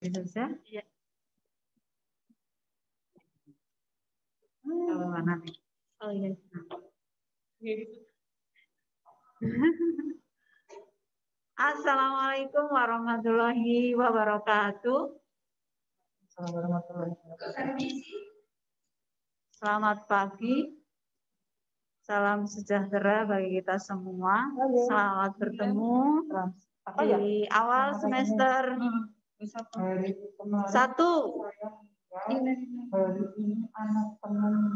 Bisa? Iya. Mana nih? Oh iya. Assalamualaikum warahmatullahi wabarakatuh. Selamat pagi. Salam sejahtera bagi kita semua. Selamat bertemu di awal semester 1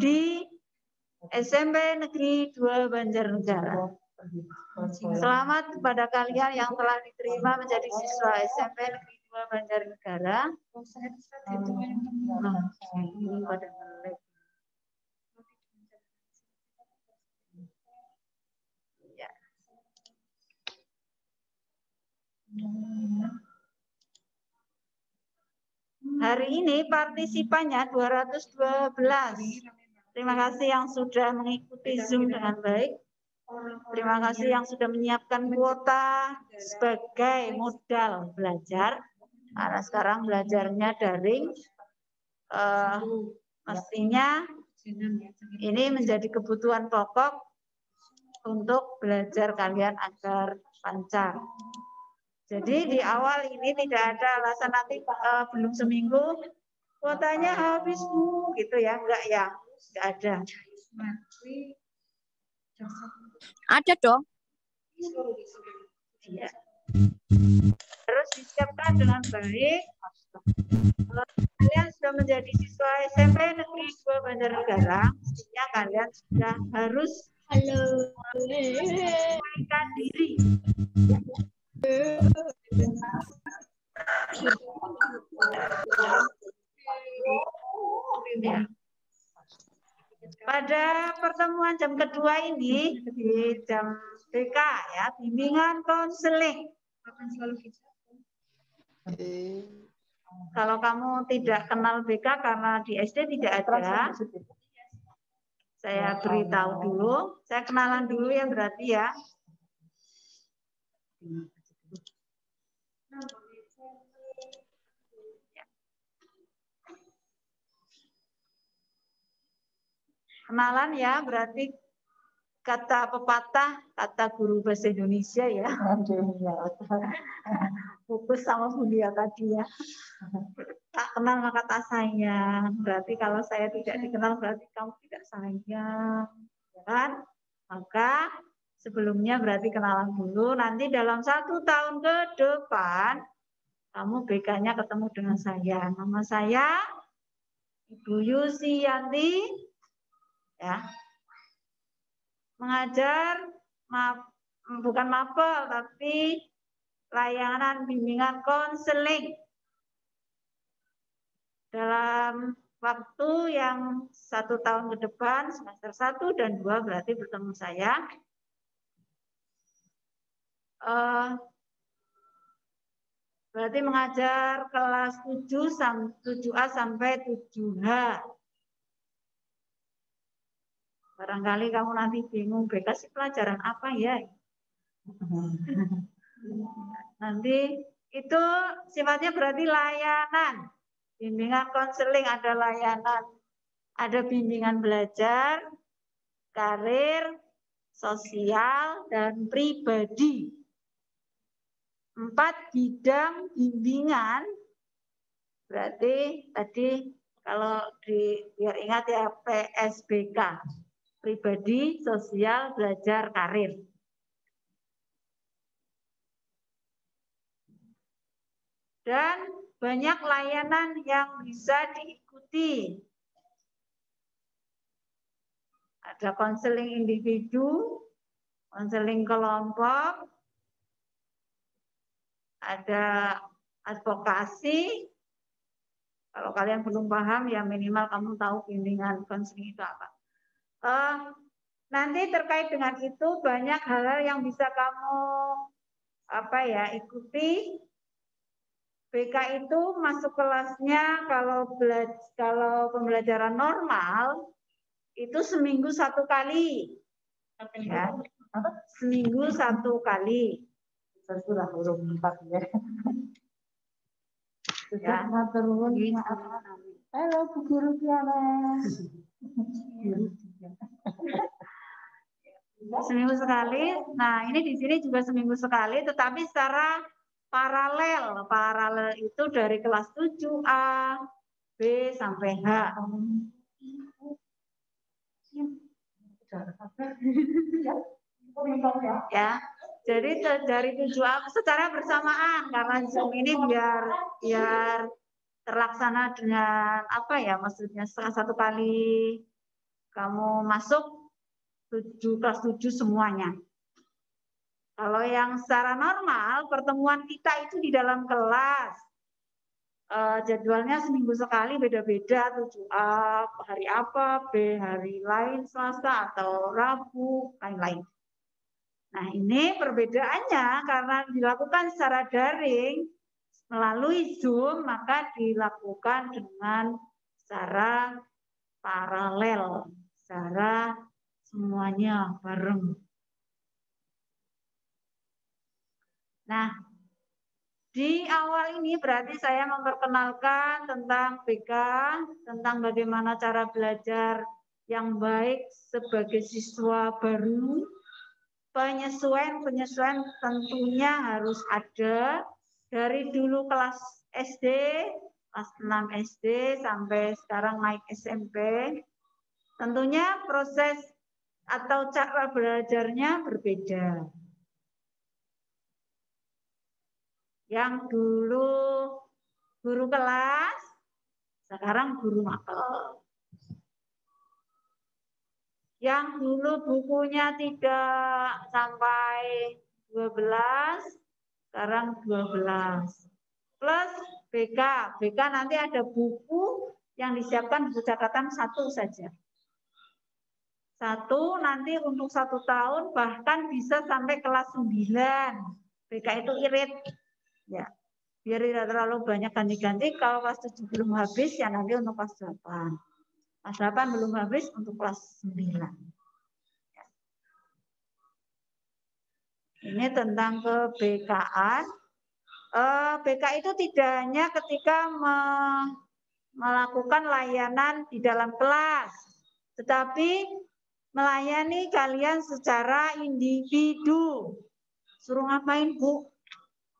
di SMP Negeri 2 Banjarnegara. Selamat kepada kalian yang telah diterima menjadi siswa SMP Negeri 2 Banjarnegara. Ya. Hari ini partisipannya 212. Terima kasih yang sudah mengikuti Zoom dengan baik. Terima kasih yang sudah menyiapkan kuota sebagai modal belajar. Karena sekarang belajarnya daring. Mestinya ini menjadi kebutuhan pokok untuk belajar kalian agar lancar. Jadi di awal ini tidak ada alasan nanti belum seminggu kuotanya habis Bu gitu ya, enggak ya, enggak ada. Ada dong. Iya. Terus disiapkan dengan baik. Kalian sudah menjadi siswa SMP Negeri 2 Banjarnegara, mestinya kalian sudah harus menyesuaikan diri. Ya. Pada pertemuan jam kedua ini di jam BK ya, bimbingan konseling. Kalau kamu tidak kenal BK karena di SD tidak ada, saya beritahu dulu, saya kenalan dulu ya berarti ya. Kenalan ya, berarti kata pepatah, kata guru bahasa Indonesia ya. Fokus sama Bulia tadi ya. Tak kenal maka tak sayang. Berarti kalau saya tidak dikenal berarti kamu tidak sayang. Ya kan? Maka sebelumnya berarti kenalan dulu. Nanti dalam 1 tahun ke depan kamu BK-nya ketemu dengan saya. Nama saya Ibu Yusianti. Ya. Mengajar bukan mapel tapi layanan bimbingan konseling dalam waktu yang 1 tahun ke depan, semester 1 dan 2 berarti bertemu saya. Berarti mengajar kelas 7A sampai 7H. Barangkali kamu nanti bingung, BK sih pelajaran apa ya? Nanti itu sifatnya berarti layanan. Bimbingan konseling ada layanan. Ada bimbingan belajar, karir, sosial, dan pribadi. 4 bidang bimbingan. Berarti tadi kalau biar ingat ya PSBK. Pribadi, sosial, belajar, karir. Dan banyak layanan yang bisa diikuti. Ada konseling individu, konseling kelompok, ada advokasi. Kalau kalian belum paham, ya minimal kamu tahu bimbingan konseling itu apa. Nanti terkait dengan itu banyak hal-hal yang bisa kamu ikuti. BK itu masuk kelasnya kalau pembelajaran normal itu seminggu 1 kali. Ya. Seminggu 1 kali. Terserah huruf 4 ya. Ya, halo Bu Guru Tiara. Seminggu sekali. Nah, ini di sini juga seminggu sekali, tetapi secara paralel. Paralel itu dari kelas 7A, B sampai H. Ya. Jadi dari 7A secara bersamaan karena Zoom ini biar terlaksana dengan apa ya, maksudnya setelah satu kali kamu masuk kelas 7 semuanya. Kalau yang secara normal, pertemuan kita itu di dalam kelas. Jadwalnya seminggu sekali beda-beda, 7A hari apa, B hari lain, Selasa atau Rabu, lain-lain. Nah ini perbedaannya karena dilakukan secara daring, melalui Zoom, maka dilakukan dengan secara paralel, secara semuanya bareng. Nah, di awal ini berarti saya memperkenalkan tentang BK, tentang bagaimana cara belajar yang baik sebagai siswa baru. Penyesuaian tentunya harus ada dari dulu kelas SD, kelas 6 SD sampai sekarang naik SMP. Tentunya proses atau cara belajarnya berbeda. Yang dulu guru kelas, sekarang guru makel. Yang dulu bukunya tidak sampai 12, sekarang 12. Plus BK. BK nanti ada buku yang disiapkan buku catatan 1 saja. 1 nanti untuk 1 tahun bahkan bisa sampai kelas 9. BK itu irit. Ya, biar tidak terlalu banyak ganti-ganti. Kalau kelas 7 belum habis, ya nanti untuk kelas 8. Kelas 8 belum habis untuk kelas 9. Ya. Ini tentang ke-BK-an. BK itu tidak hanya ketika melakukan layanan di dalam kelas, tetapi melayani kalian secara individu. Suruh ngapain, Bu?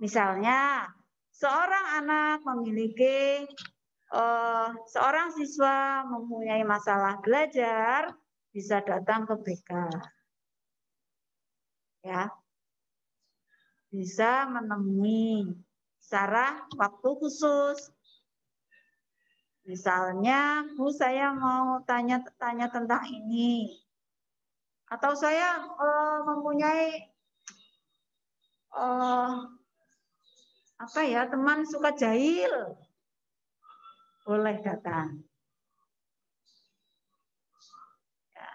Misalnya, seorang anak memiliki, seorang siswa mempunyai masalah belajar, bisa datang ke BK. Ya, bisa menemui secara waktu khusus. Misalnya, Bu, saya mau tanya tentang ini. Atau saya mempunyai apa ya, teman suka jahil, boleh datang. Ya.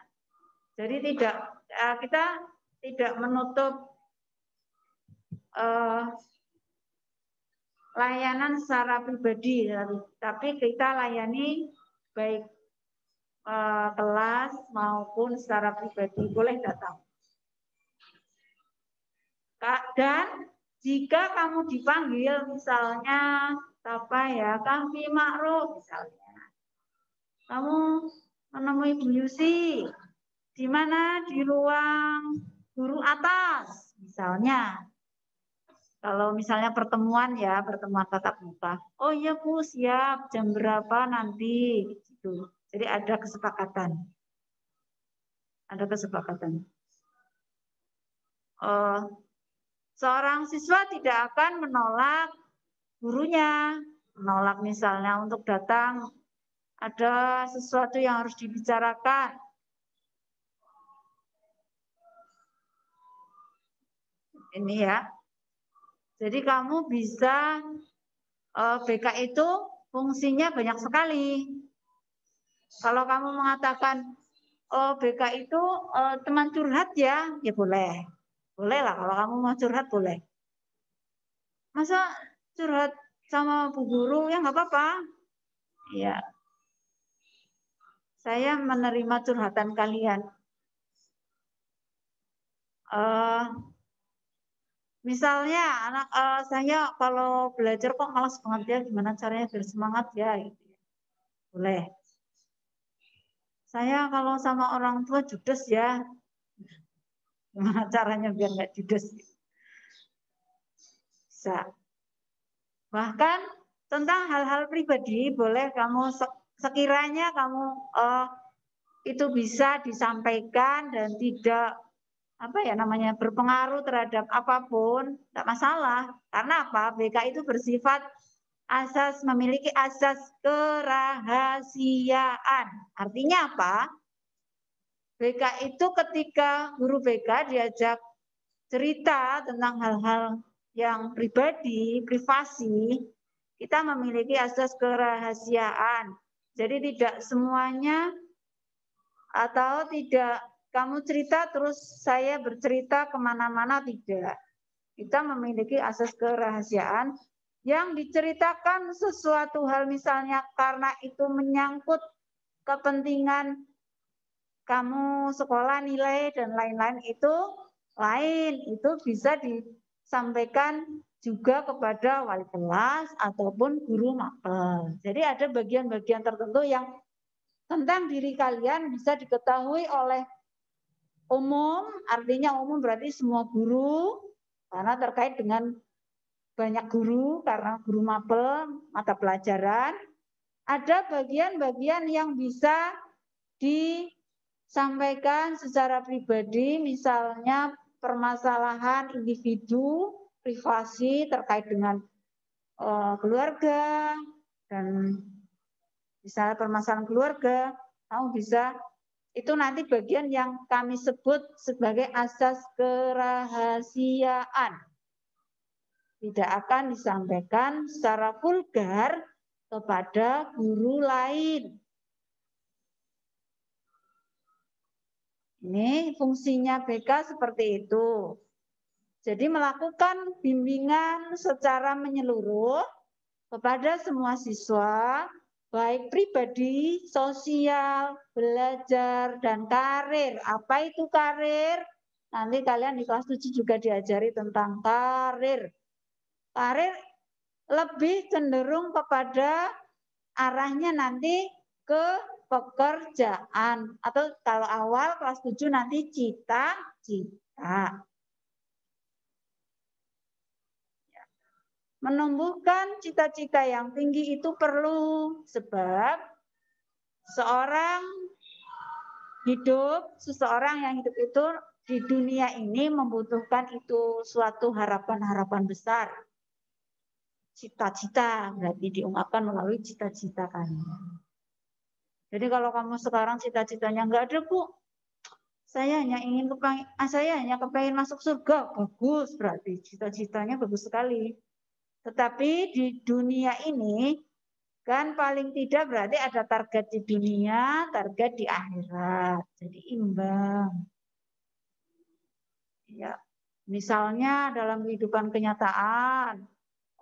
Jadi kita tidak menutup layanan secara pribadi, tapi kita layani baik kelas maupun secara pribadi, boleh datang. Dan jika kamu dipanggil, misalnya apa ya, Kang Ma'ruf misalnya, kamu menemui Bu Yusi, di mana? Di ruang guru atas, misalnya. Kalau misalnya pertemuan ya, pertemuan tatap muka. Oh iya Bu, siap, jam berapa nanti? Gitu. Jadi ada kesepakatan. Ada kesepakatan. Seorang siswa tidak akan menolak gurunya, menolak misalnya untuk datang, ada sesuatu yang harus dibicarakan. Ini ya. Jadi kamu bisa, BK itu fungsinya banyak sekali. Kalau kamu mengatakan, oh BK itu teman curhat ya, ya boleh. Boleh lah, kalau kamu mau curhat boleh. Masa curhat sama Bu Guru, ya nggak apa-apa. Ya, saya menerima curhatan kalian. Misalnya anak saya kalau belajar kok malas banget ya, gimana caranya biar semangat ya? Gitu. Boleh. Saya kalau sama orang tua judes ya, gimana caranya biar nggak judes? Bisa. Bahkan tentang hal-hal pribadi boleh kamu sekiranya kamu itu bisa disampaikan dan tidak apa ya namanya berpengaruh terhadap apapun, tidak masalah. Karena apa? BK itu bersifat memiliki asas kerahasiaan. Artinya apa? BK itu ketika guru BK diajak cerita tentang hal-hal yang pribadi, privasi, kita memiliki asas kerahasiaan. Jadi tidak semuanya atau tidak kamu cerita terus saya bercerita kemana-mana, tidak. Kita memiliki asas kerahasiaan yang diceritakan sesuatu hal misalnya karena itu menyangkut kepentingan kamu sekolah, nilai dan lain-lain itu lain. Itu bisa disampaikan juga kepada wali kelas ataupun guru mapel. Jadi ada bagian-bagian tertentu yang tentang diri kalian bisa diketahui oleh umum, artinya umum berarti semua guru, karena terkait dengan banyak guru, karena guru mapel, mata pelajaran. Ada bagian-bagian yang bisa disampaikan secara pribadi, misalnya permasalahan individu, privasi terkait dengan keluarga, dan misalnya permasalahan keluarga, kamu bisa itu nanti bagian yang kami sebut sebagai asas kerahasiaan. Tidak akan disampaikan secara vulgar kepada guru lain. Ini fungsinya BK seperti itu. Jadi melakukan bimbingan secara menyeluruh kepada semua siswa, baik pribadi, sosial, belajar, dan karir. Apa itu karir? Nanti kalian di kelas 7 juga diajari tentang karir. Karir lebih cenderung kepada arahnya nanti ke pekerjaan. Atau kalau awal kelas 7 nanti cita-cita. Menumbuhkan cita-cita yang tinggi itu perlu, sebab seseorang yang hidup itu di dunia ini membutuhkan itu suatu harapan-harapan besar. Cita-cita berarti diungkapkan melalui cita-cita kalian. Jadi kalau kamu sekarang cita-citanya enggak ada, Bu. Saya hanya kepengen masuk surga. Bagus, berarti cita-citanya bagus sekali. Tetapi di dunia ini kan paling tidak berarti ada target di dunia, target di akhirat. Jadi imbang. Ya, misalnya dalam kehidupan kenyataan,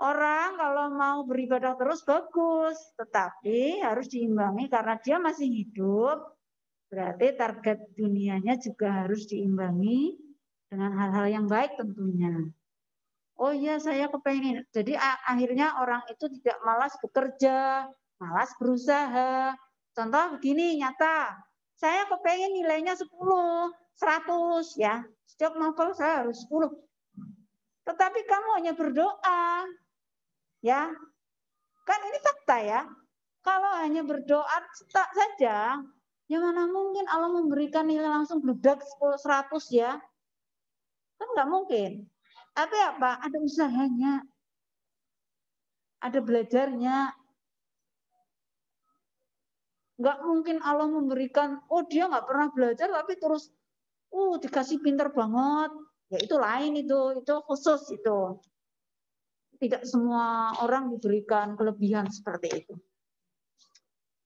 orang kalau mau beribadah terus bagus, tetapi harus diimbangi karena dia masih hidup, berarti target dunianya juga harus diimbangi dengan hal-hal yang baik tentunya. Oh iya saya kepengen. Jadi akhirnya orang itu tidak malas bekerja, malas berusaha. Contoh begini nyata, saya kepengen nilainya 10, 100 ya. Setiap mapel saya harus 10. Tetapi kamu hanya berdoa. Ya. Kan ini fakta ya. Kalau hanya berdoa tak saja, ya mana mungkin Allah memberikan nilai langsung bludak 10, 100 ya. Kan nggak mungkin. Tapi apa? Ada usahanya, ada belajarnya. Nggak mungkin Allah memberikan, oh dia nggak pernah belajar tapi terus, dikasih pinter banget. Ya itu lain itu khusus itu. Tidak semua orang diberikan kelebihan seperti itu.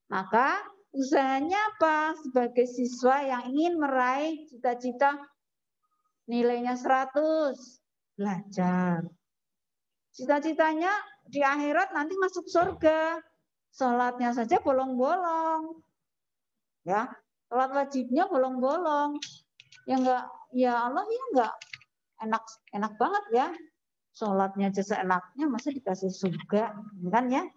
Maka usahanya apa? Sebagai siswa yang ingin meraih cita-cita nilainya 100, belajar. Cita-citanya di akhirat nanti masuk surga. Sholatnya saja bolong-bolong. Ya, sholat wajibnya bolong-bolong. Ya enggak, ya Allah ya enggak enak banget ya. Sholatnya aja seenaknya, masa dikasih surga, kan ya?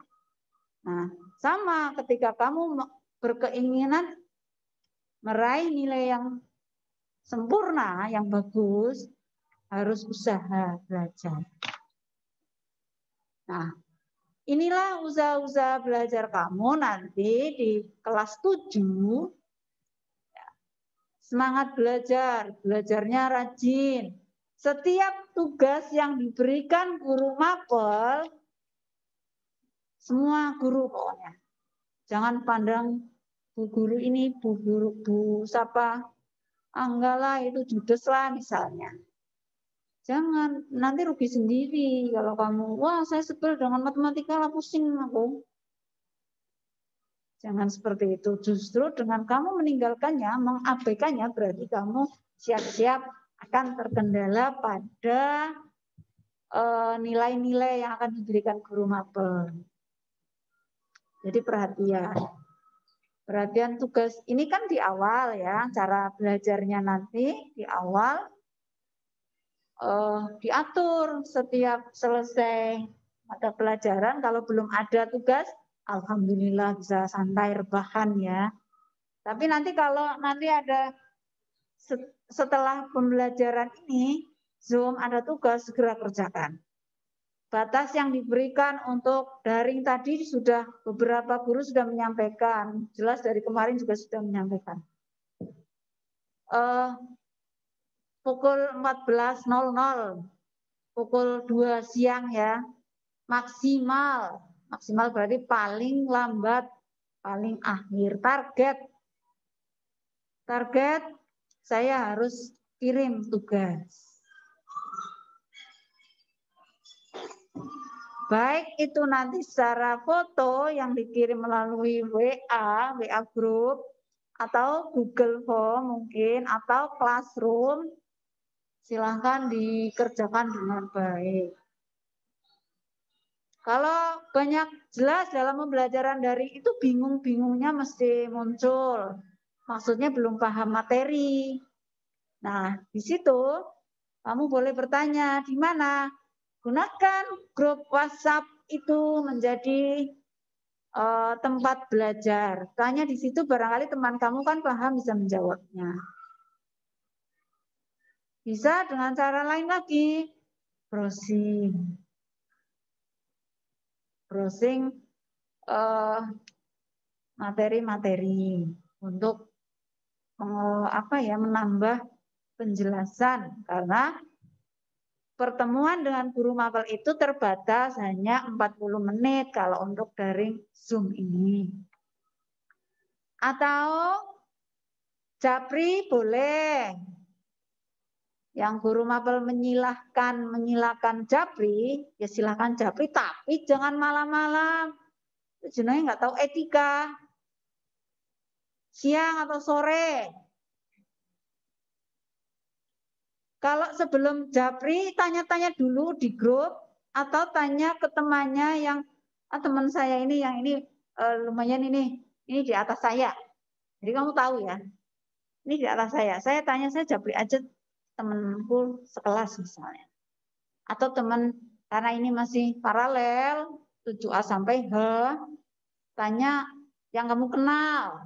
Nah, sama ketika kamu berkeinginan meraih nilai yang sempurna, yang bagus, harus usaha belajar. Nah, inilah usaha-usaha belajar kamu nanti di kelas 7. Semangat belajar, belajarnya rajin. Setiap tugas yang diberikan guru mapel, semua guru pokoknya. Jangan pandang bu guru ini, bu guru, bu siapa, enggak lah itu judes lah misalnya. Jangan, nanti rugi sendiri kalau kamu, wah saya sebel dengan matematika lah, pusing aku. Jangan seperti itu. Justru dengan kamu meninggalkannya, mengabaikannya, berarti kamu siap-siap akan terkendala pada nilai-nilai yang akan diberikan guru mapel. Jadi perhatian tugas ini kan di awal ya, cara belajarnya nanti di awal diatur setiap selesai mata pelajaran. Kalau belum ada tugas, alhamdulillah bisa santai rebahan ya. Tapi nanti kalau nanti ada setelah pembelajaran ini, Zoom ada tugas, segera kerjakan. Batas yang diberikan untuk daring tadi sudah beberapa guru sudah menyampaikan. Jelas dari kemarin juga sudah menyampaikan. Pukul 14.00, pukul 2 siang ya, maksimal berarti paling lambat, paling akhir. Target saya harus kirim tugas. Baik itu nanti secara foto yang dikirim melalui WA group, atau Google Form mungkin, atau Classroom, silahkan dikerjakan dengan baik. Kalau banyak jelas dalam pembelajaran daring itu bingung-bingungnya mesti muncul. Maksudnya belum paham materi. Nah, di situ kamu boleh bertanya di mana. Gunakan grup WhatsApp itu menjadi tempat belajar. Tanya di situ barangkali teman kamu kan paham bisa menjawabnya. Bisa dengan cara lain lagi, browsing materi-materi untuk menambah penjelasan, karena pertemuan dengan guru mapel itu terbatas hanya 40 menit kalau untuk daring Zoom ini. Atau japri boleh. Yang guru mapel menyilahkan japri, ya silahkan japri, tapi jangan malam-malam. Jenenge nggak tahu etika. Siang atau sore. Kalau sebelum japri, tanya-tanya dulu di grup, atau tanya ke temannya yang, teman saya ini, yang ini lumayan ini di atas saya. Jadi kamu tahu ya, ini di atas saya. Saya tanya, saya japri aja temanku sekelas misalnya. Atau teman, karena ini masih paralel, 7A sampai H, tanya yang kamu kenal.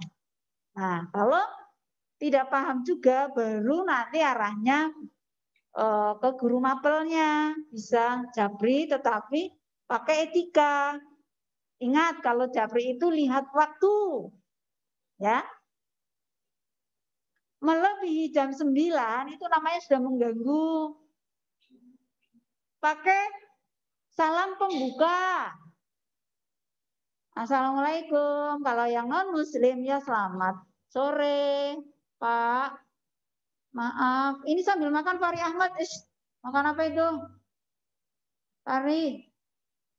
Nah, kalau tidak paham juga, baru nanti arahnya ke guru mapelnya. Bisa japri tetapi pakai etika. Ingat, kalau japri itu lihat waktu. Ya. Melebihi jam 9 itu namanya sudah mengganggu. Pakai salam pembuka. Assalamualaikum. Kalau yang non-muslim ya selamat sore, Pak. Maaf, ini sambil makan Fahri Ahmad. Makan apa itu? Fahri.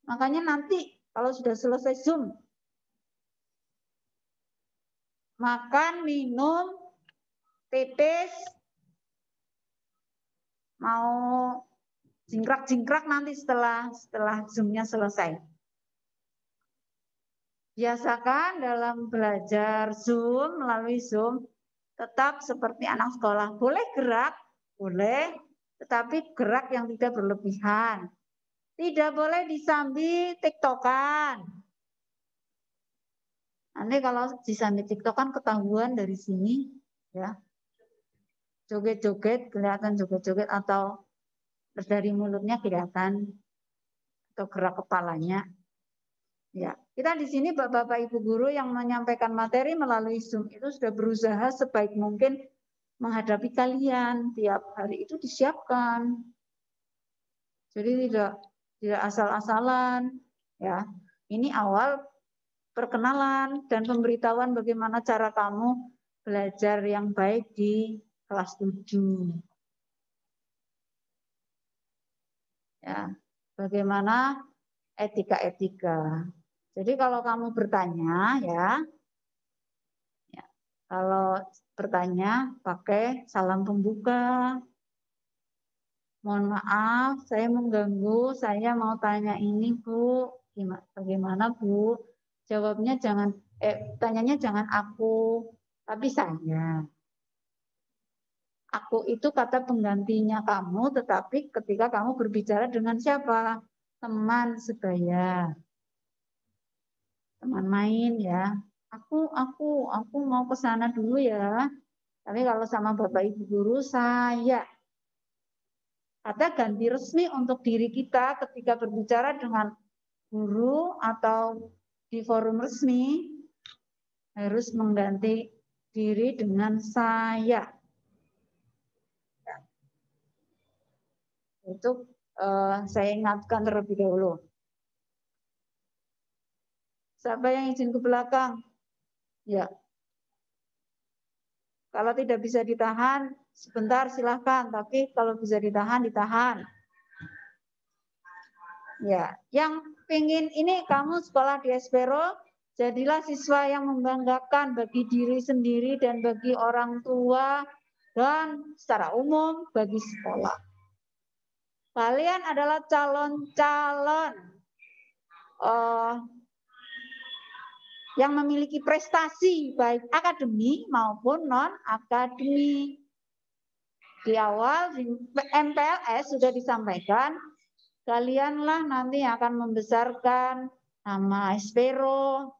Makanya nanti kalau sudah selesai Zoom, makan, minum, pipis, mau jingkrak-jingkrak nanti setelah Zoom-nya selesai. Biasakan dalam belajar Zoom, melalui Zoom, tetap seperti anak sekolah. Boleh gerak, boleh, tetapi gerak yang tidak berlebihan. Tidak boleh disambi tiktokan. Nanti kalau disambi tiktokan ketahuan dari sini, ya. Joget-joget, kelihatan joget-joget, atau dari mulutnya kelihatan, atau gerak kepalanya. Ya, kita di sini Bapak Ibu guru yang menyampaikan materi melalui Zoom itu sudah berusaha sebaik mungkin menghadapi kalian. Tiap hari itu disiapkan. Jadi tidak asal-asalan, ya. Ini awal perkenalan dan pemberitahuan bagaimana cara kamu belajar yang baik di kelas 7. Ya, bagaimana etika-etika. Jadi kalau kamu bertanya, ya kalau bertanya pakai salam pembuka. Mohon maaf, saya mengganggu. Saya mau tanya ini, Bu. Bagaimana, Bu? Jawabnya jangan, tanyanya jangan aku, tapi saya. Aku itu kata penggantinya kamu, tetapi ketika kamu berbicara dengan siapa? Teman sebaya. Teman main ya. Aku mau ke sana dulu ya. Tapi kalau sama Bapak Ibu guru, saya. Ada ganti resmi untuk diri kita ketika berbicara dengan guru atau di forum resmi, harus mengganti diri dengan saya. Itu saya ingatkan terlebih dahulu. Siapa yang izin ke belakang? Ya. Kalau tidak bisa ditahan, sebentar silahkan. Tapi kalau bisa ditahan, ditahan. Ya, yang pengen ini kamu sekolah di Espero, jadilah siswa yang membanggakan bagi diri sendiri dan bagi orang tua dan secara umum bagi sekolah. Kalian adalah calon-calon yang memiliki prestasi baik akademik maupun non-akademik. Di awal di MPLS sudah disampaikan, kalianlah nanti akan membesarkan nama Espero,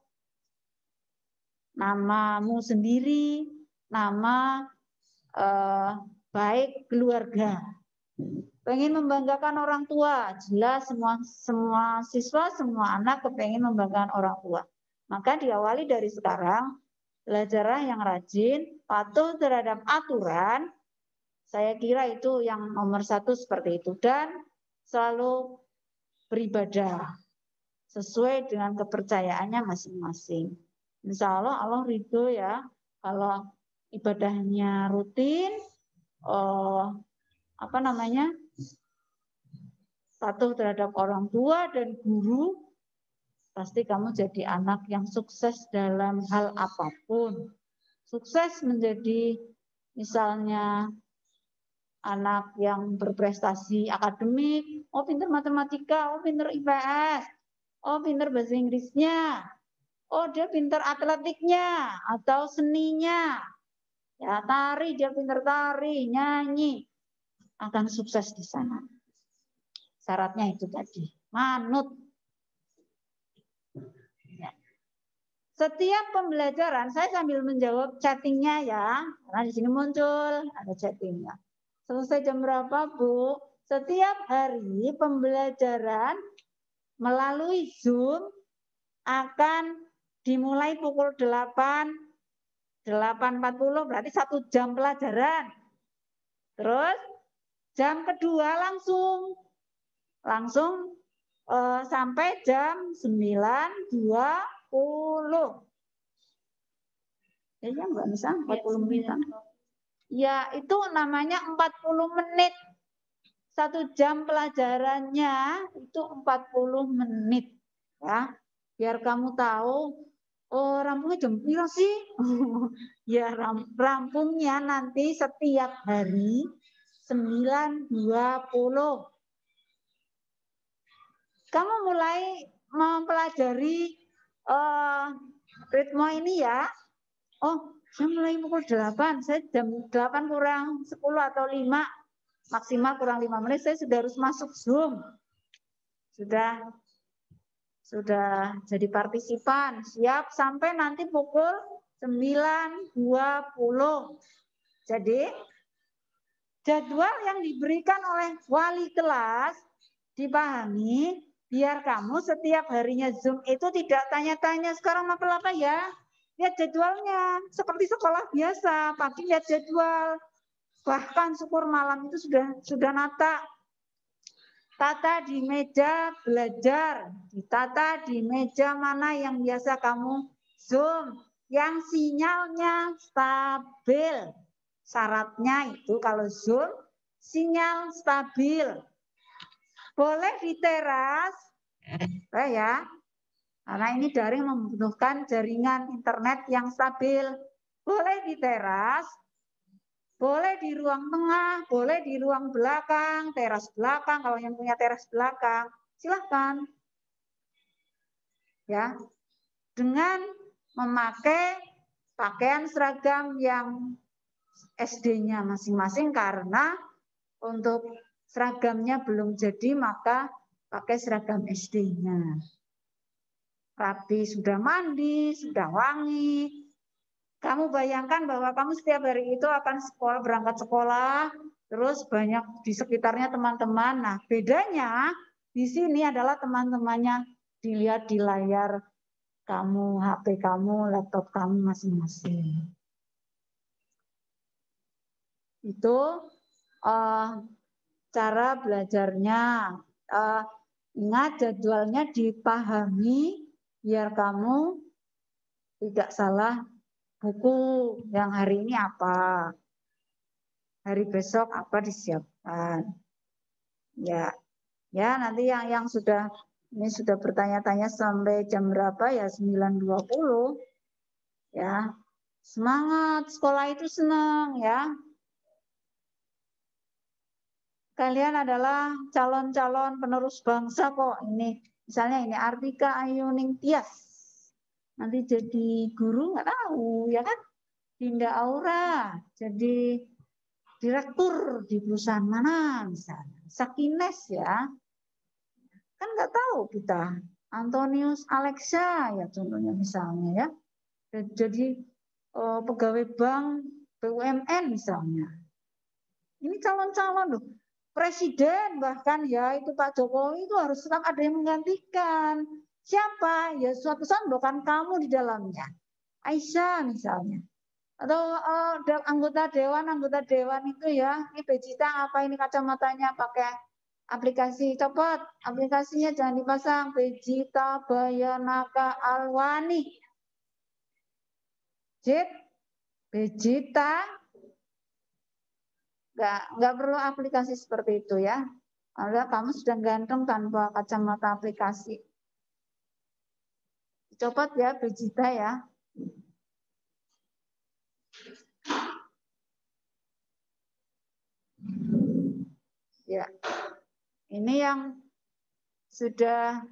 namamu sendiri, nama baik keluarga. Pengen membanggakan orang tua, jelas semua siswa, semua anak kepengen membanggakan orang tua. Maka diawali dari sekarang, belajarlah yang rajin, patuh terhadap aturan. Saya kira itu yang nomor 1 seperti itu. Dan selalu beribadah sesuai dengan kepercayaannya masing-masing. Insya Allah Allah ridho ya kalau ibadahnya rutin, patuh terhadap orang tua dan guru, pasti kamu jadi anak yang sukses dalam hal apapun. Sukses menjadi misalnya anak yang berprestasi akademik, oh pinter matematika, oh pinter IPS, oh pinter bahasa Inggrisnya, oh dia pinter atletiknya atau seninya, ya tari dia pinter tari, nyanyi, akan sukses di sana. Syaratnya itu tadi, manut. Ya. Setiap pembelajaran, saya sambil menjawab chattingnya ya, karena di sini muncul ada chattingnya. Selesai jam berapa, Bu? Setiap hari pembelajaran melalui Zoom akan dimulai pukul 8.40, berarti 1 jam pelajaran. Terus jam kedua langsung sampai jam 9.20. Ya Mbak Nisa, 40 menit. Ya, itu namanya 40 menit. 1 jam pelajarannya itu 40 menit. Ya, biar kamu tahu, oh rampungnya jam berapa sih? Ya, rampungnya nanti setiap hari 9.20. Kamu mulai mempelajari ritme ini ya. Oh, saya mulai pukul 8, saya jam 8 kurang 10 atau 5 maksimal kurang 5 menit saya sudah harus masuk Zoom. Sudah jadi partisipan, siap sampai nanti pukul 9.20. Jadi jadwal yang diberikan oleh wali kelas dipahami, biar kamu setiap harinya Zoom itu tidak tanya-tanya sekarang apa ya. Lihat jadwalnya, seperti sekolah biasa, pagi lihat jadwal. Bahkan syukur malam itu sudah nata. Tata di meja belajar, ditata di meja mana yang biasa kamu Zoom, yang sinyalnya stabil. Syaratnya itu kalau Zoom, sinyal stabil. Boleh di teras, ya, karena ini daring membutuhkan jaringan internet yang stabil. Boleh di teras, boleh di ruang tengah, boleh di ruang belakang, teras belakang, kalau yang punya teras belakang, silahkan. Ya, dengan memakai pakaian seragam yang SD-nya masing-masing, karena untuk seragamnya belum jadi, maka pakai seragam SD-nya. Rapi, sudah mandi, sudah wangi. Kamu bayangkan bahwa kamu setiap hari itu akan berangkat sekolah, terus banyak di sekitarnya teman-teman. Nah, bedanya di sini adalah teman-temannya dilihat di layar kamu, HP kamu, laptop kamu masing-masing. Itu cara belajarnya. Ingat jadwalnya dipahami biar kamu tidak salah buku yang hari ini apa, hari besok apa disiapkan. Ya, nanti yang sudah bertanya-tanya sampai jam berapa ya 9.20 ya. Semangat, sekolah itu senang ya. Kalian adalah calon-calon penerus bangsa kok. Ini misalnya ini Artika Ayuning Tias. Nanti jadi guru nggak tahu ya kan? Dinda Aura jadi direktur di perusahaan mana misalnya. Sakines ya. Kan nggak tahu kita. Antonius Alexa ya contohnya misalnya ya. Jadi pegawai bank BUMN misalnya. Ini calon-calon loh. Presiden bahkan ya itu Pak Jokowi itu harus tetap ada yang menggantikan. Siapa? Ya suatu saat bukan kamu di dalamnya. Aisyah misalnya. Atau anggota dewan itu ya, ini Bejita apa ini kacamatanya pakai aplikasi, copot aplikasinya jangan dipasang. Bejita Bayanaka Alwani. Jit, Bejita nggak perlu aplikasi seperti itu ya. Kalau kamu sudah ganteng tanpa kacamata aplikasi. Copot ya Bejita ya. Ya, ini yang sudah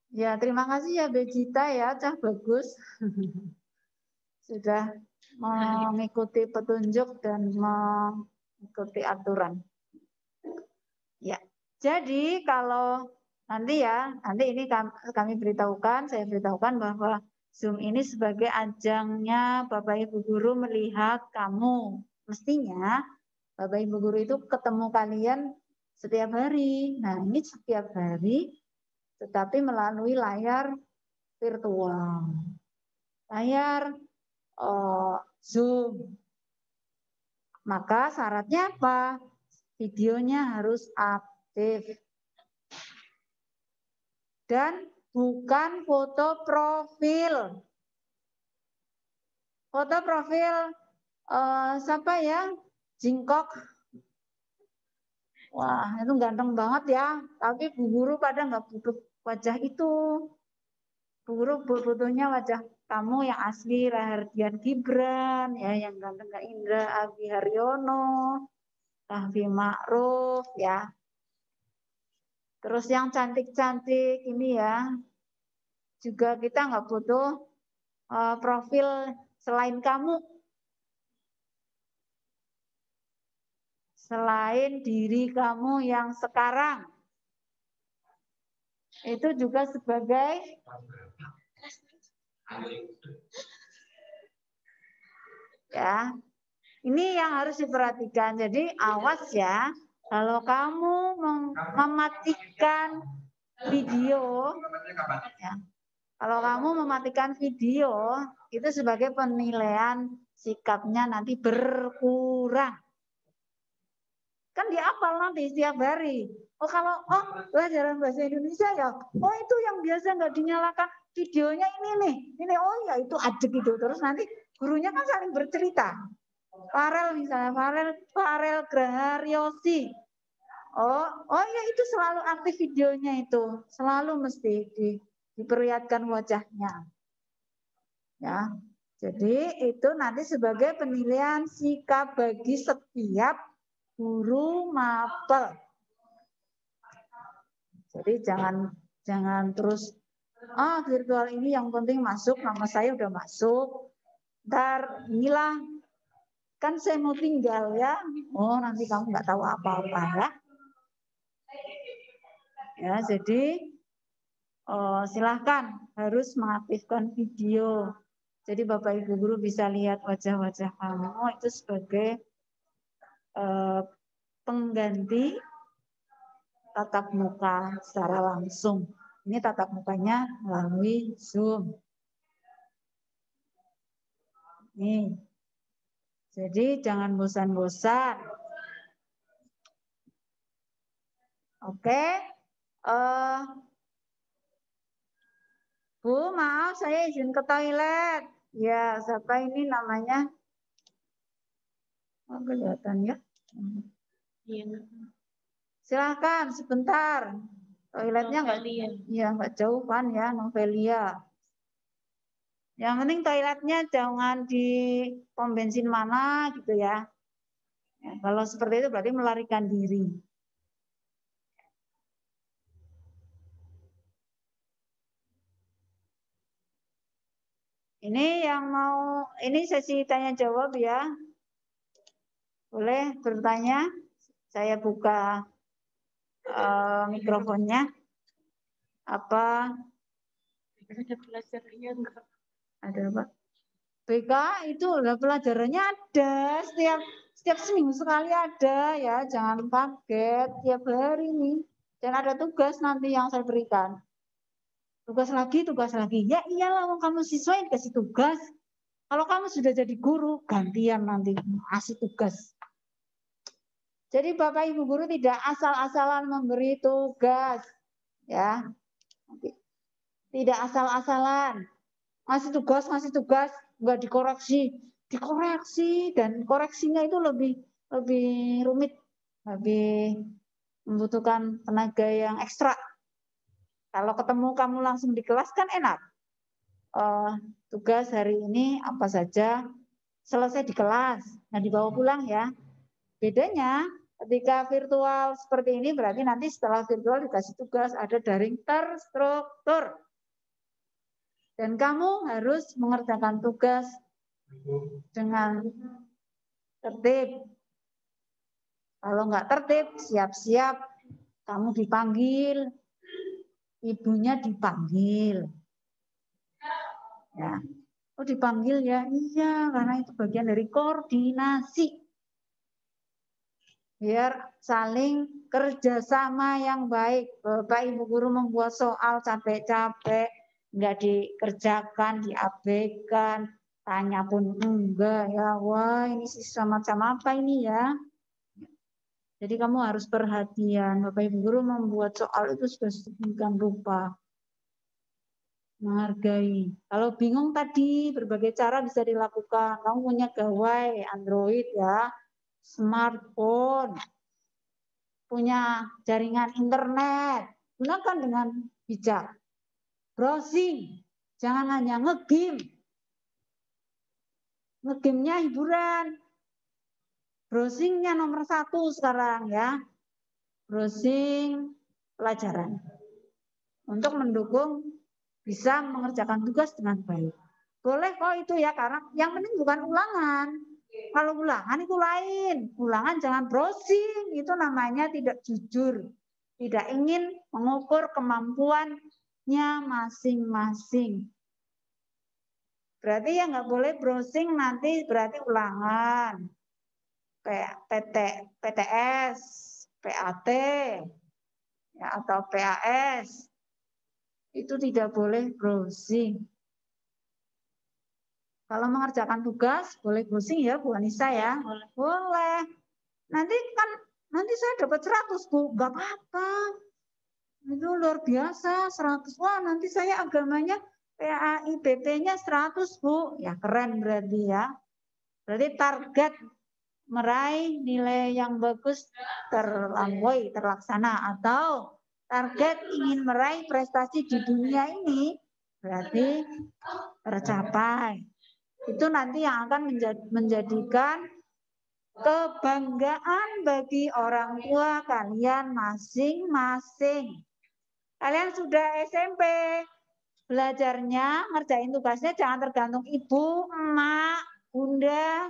ya terima kasih ya Bejita ya, cah bagus. Sudah mengikuti petunjuk dan mengikuti aturan. Ya, jadi kalau nanti ini kami beritahukan, saya beritahukan bahwa Zoom ini sebagai ajangnya Bapak Ibu Guru melihat kamu. Mestinya Bapak Ibu Guru itu ketemu kalian setiap hari. Nah, ini setiap hari tetapi melalui layar virtual. Layar Zoom. Maka syaratnya apa? Videonya harus aktif. Dan bukan foto profil. Foto profil siapa ya? Jingkok. Wah, itu ganteng banget ya. Tapi Bu Guru pada nggak butuh wajah itu. Bu Guru butuhnya wajah kamu yang asli, Rahardian Gibran, ya, yang ganteng Kak Indra Abi Haryono, Kahfi Ma'ruf, ya. Terus yang cantik-cantik ini ya, juga kita nggak butuh profil selain kamu. selain diri kamu yang sekarang. Itu juga sebagai ya. Ini yang harus diperhatikan. Jadi awas ya, kalau kamu mematikan video, ya, kalau kamu mematikan video, itu sebagai penilaian sikapnya nanti berkurang. Kan dia hafal nanti setiap hari. Oh kalau pelajaran bahasa Indonesia ya, oh itu yang biasa nggak dinyalakan videonya ini nih, ini oh ya itu ajek itu. Terus nanti gurunya kan saling bercerita. Farel misalnya, Farel Graharyosi. Oh ya itu selalu aktif videonya itu, selalu mesti diperlihatkan wajahnya. Ya, jadi itu nanti sebagai penilaian sikap bagi setiap guru mapel. Jadi jangan terus virtual ini yang penting masuk, nama saya udah masuk. Ntar inilah kan saya mau tinggal ya. Oh nanti kamu nggak tahu apa-apa ya. Ya jadi silahkan harus mengaktifkan video. Jadi Bapak Ibu Guru bisa lihat wajah-wajah kamu itu sebagai pengganti tatap muka secara langsung. Ini tatap mukanya melalui Zoom. Nih. Jadi jangan bosan-bosan. Oke. Bu, maaf saya izin ke toilet. Ya, siapa ini namanya? Oh, kelihatan ya. Iya. Silahkan sebentar. Toiletnya nggak jauh kan ya, Novelia. Yang penting toiletnya jangan di pom bensin mana gitu ya. Kalau seperti itu berarti melarikan diri. Ini yang mau, ini sesi tanya jawab ya. Boleh bertanya. Saya buka mikrofonnya. Apa? Ada pelajarannya enggak? Ada apa? BK itu udah pelajarannya ada setiap seminggu sekali ada ya, jangan kaget tiap hari nih. Dan ada tugas nanti yang saya berikan. Tugas lagi. Ya iyalah kamu siswa yang kasih tugas. Kalau kamu sudah jadi guru, gantian nanti kasih tugas. Jadi Bapak Ibu guru tidak asal-asalan memberi tugas, ya. Tidak asal-asalan. Ngasih tugas, nggak dikoreksi dan koreksinya itu lebih rumit, lebih membutuhkan tenaga yang ekstra. Kalau ketemu kamu langsung di kelas kan enak. Tugas hari ini apa saja selesai di kelas, nah dibawa pulang ya. Bedanya ketika virtual seperti ini berarti nanti setelah virtual dikasih tugas ada daring terstruktur. Dan kamu harus mengerjakan tugas dengan tertib. Kalau nggak tertib, siap-siap kamu dipanggil, ibunya dipanggil. Ya, oh dipanggil ya, iya karena itu bagian dari koordinasi. Biar saling kerjasama yang baik. Bapak Ibu guru membuat soal capek-capek, nggak dikerjakan, diabaikan, tanya pun enggak ya. Wah ini siswa macam apa ini ya? Jadi kamu harus perhatian. Bapak Ibu guru membuat soal itu sudah sedemikian rupa. Menghargai. Kalau bingung tadi berbagai cara bisa dilakukan. Kamu punya gawai Android ya, smartphone, punya jaringan internet, gunakan dengan bijak. Browsing, jangan hanya ngegame. Ngegame-nya hiburan. Browsingnya nomor 1 sekarang ya. Browsing pelajaran. Untuk mendukung bisa mengerjakan tugas dengan baik. Boleh kok itu ya, karena yang penting bukan ulangan. Kalau ulangan itu lain. Ulangan jangan browsing. Itu namanya tidak jujur. Tidak ingin mengukur kemampuannya masing-masing. Berarti yang nggak boleh browsing nanti berarti ulangan. PTS, PAT, ya, atau PAS. Itu tidak boleh browsing. Kalau mengerjakan tugas, boleh browsing ya Bu Anissa ya? Boleh. Nanti saya dapat 100 Bu, nggak apa-apa. Itu luar biasa, 100. Wah, nanti saya agamanya PAI BP-nya 100 Bu. Ya keren berarti ya. Berarti target meraih nilai yang bagus terlampaui, terlaksana, atau target ingin meraih prestasi di dunia ini berarti tercapai. Itu nanti yang akan menjadikan kebanggaan bagi orang tua kalian masing-masing. Kalian sudah SMP, belajarnya, ngerjain tugasnya jangan tergantung ibu, emak, bunda,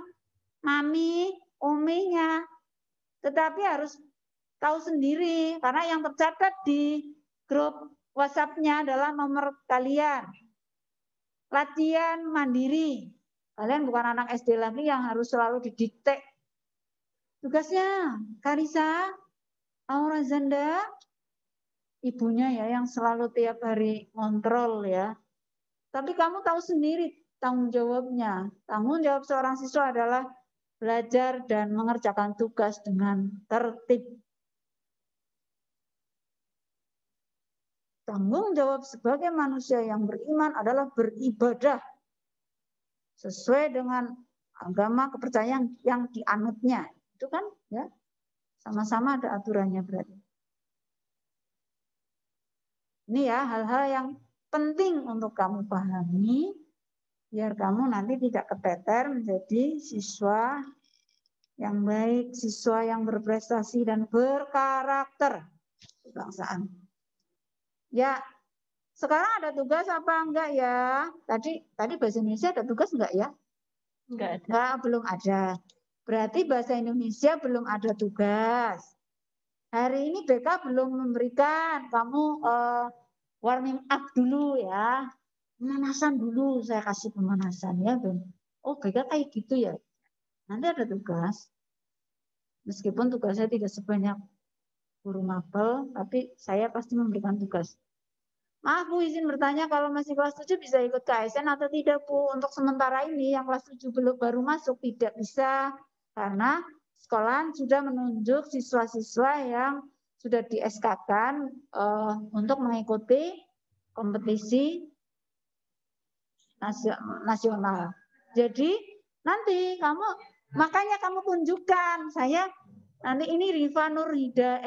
mami, uminya. Tetapi harus tahu sendiri, karena yang tercatat di grup WhatsApp-nya adalah nomor kalian. Latihan mandiri. Kalian bukan anak SD lagi yang harus selalu didikte. Tugasnya, Karisa, Aurazanda, ibunya ya yang selalu tiap hari ngontrol ya. Tapi kamu tahu sendiri tanggung jawabnya. Tanggung jawab seorang siswa adalah belajar dan mengerjakan tugas dengan tertib. Tanggung jawab sebagai manusia yang beriman adalah beribadah sesuai dengan agama kepercayaan yang dianutnya. Itu kan ya sama-sama ada aturannya berarti. Ini ya hal-hal yang penting untuk kamu pahami biar kamu nanti tidak keteter menjadi siswa yang baik, siswa yang berprestasi dan berkarakter kebangsaan. Ya, sekarang ada tugas apa enggak ya? Tadi bahasa Indonesia ada tugas enggak ya? Enggak ada. Enggak, belum ada. Berarti bahasa Indonesia belum ada tugas. Hari ini BK belum memberikan kamu warming up dulu ya. Pemanasan dulu, saya kasih pemanasan ya. Oh BK kayak gitu ya. Nanti ada tugas. Meskipun tugasnya tidak sebanyak guru mapel, tapi saya pasti memberikan tugas. Maaf Bu, izin bertanya kalau masih kelas 7 bisa ikut KSN atau tidak Bu? Untuk sementara ini yang kelas 7 belum baru masuk tidak bisa karena sekolah sudah menunjuk siswa-siswa yang sudah di SK-kan untuk mengikuti kompetisi nasional. Jadi nanti makanya kamu tunjukkan saya nanti ini Riva Nurhida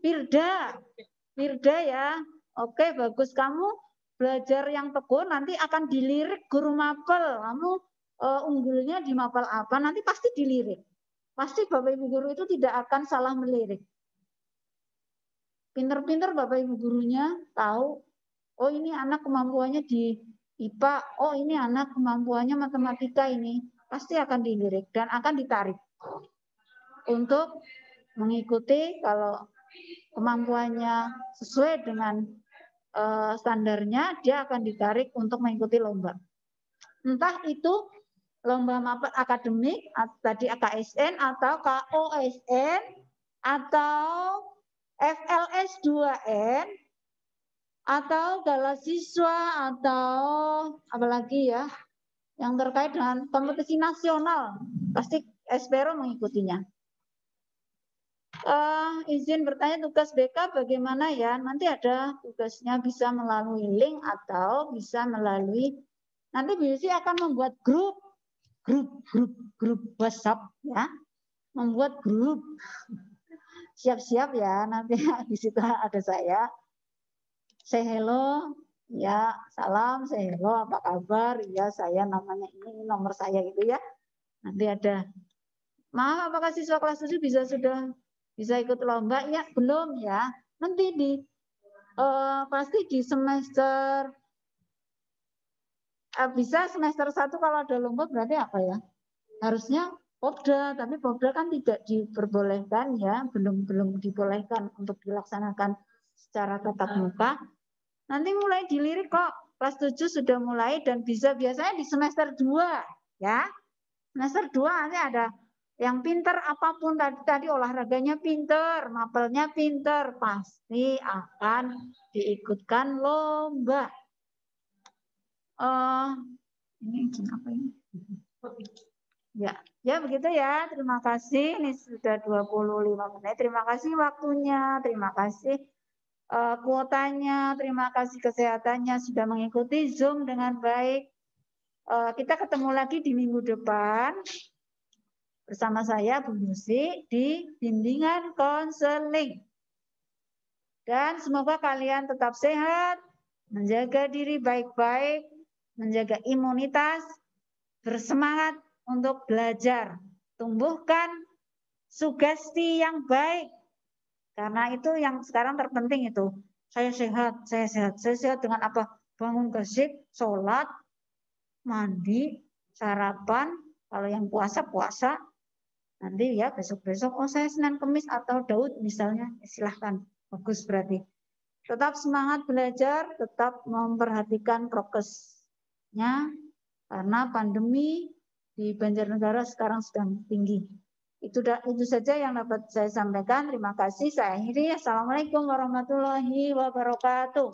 Firda ya. Oke, bagus, kamu belajar yang tekun nanti akan dilirik guru mapel. Kamu unggulnya di mapel apa nanti pasti dilirik. Pasti Bapak Ibu guru itu tidak akan salah melirik. Pinter-pinter Bapak Ibu gurunya tahu, oh ini anak kemampuannya di IPA, oh ini anak kemampuannya matematika ini. Pasti akan dilirik dan akan ditarik. Untuk mengikuti kalau kemampuannya sesuai dengan standarnya, dia akan ditarik untuk mengikuti lomba. Entah itu lomba mapel akademik, tadi KSN atau KOSN, atau FLS 2N, atau gala siswa, atau apalagi ya, yang terkait dengan kompetisi nasional, pasti Espero mengikutinya. Izin bertanya tugas BK bagaimana ya? Nanti ada tugasnya bisa melalui link atau bisa melalui nanti BC akan membuat grup WhatsApp ya. Membuat grup. Siap-siap ya, nanti di situ ada saya. Say hello, ya, salam, say hello, apa kabar? Ya, saya namanya ini nomor saya gitu ya. Nanti ada. Maaf, apakah siswa kelas 7 bisa ikut lomba? Ya, belum ya. Nanti pasti di semester bisa semester 1 kalau ada lomba berarti apa ya? Harusnya Popda, tapi Popda kan tidak diperbolehkan ya, belum dibolehkan untuk dilaksanakan secara tatap muka. Nanti mulai dilirik kok, kelas 7 sudah mulai dan bisa biasanya di semester 2 ya. Semester 2 nanti ada yang pinter apapun tadi olahraganya pinter, mapelnya pinter, pasti akan diikutkan lomba. Ini izin apa ini? Ya begitu ya. Terima kasih. Ini sudah 25 menit. Terima kasih waktunya. Terima kasih kuotanya. Terima kasih kesehatannya sudah mengikuti Zoom dengan baik. Kita ketemu lagi di minggu depan bersama saya Bu Yusi di bimbingan konseling. Dan semoga kalian tetap sehat, menjaga diri baik-baik, menjaga imunitas, bersemangat untuk belajar. Tumbuhkan sugesti yang baik. Karena itu yang sekarang terpenting itu. Saya sehat, saya sehat. Saya sehat dengan apa? Bangun gesik, sholat, mandi, sarapan. Kalau yang puasa, nanti ya besok-besok, oh saya Senin Kemis atau Daud misalnya, silahkan. Bagus berarti. Tetap semangat belajar, tetap memperhatikan prokesnya, karena pandemi di Banjarnegara sekarang sedang tinggi. Itu saja yang dapat saya sampaikan. Terima kasih. Saya akhiri. Assalamualaikum warahmatullahi wabarakatuh.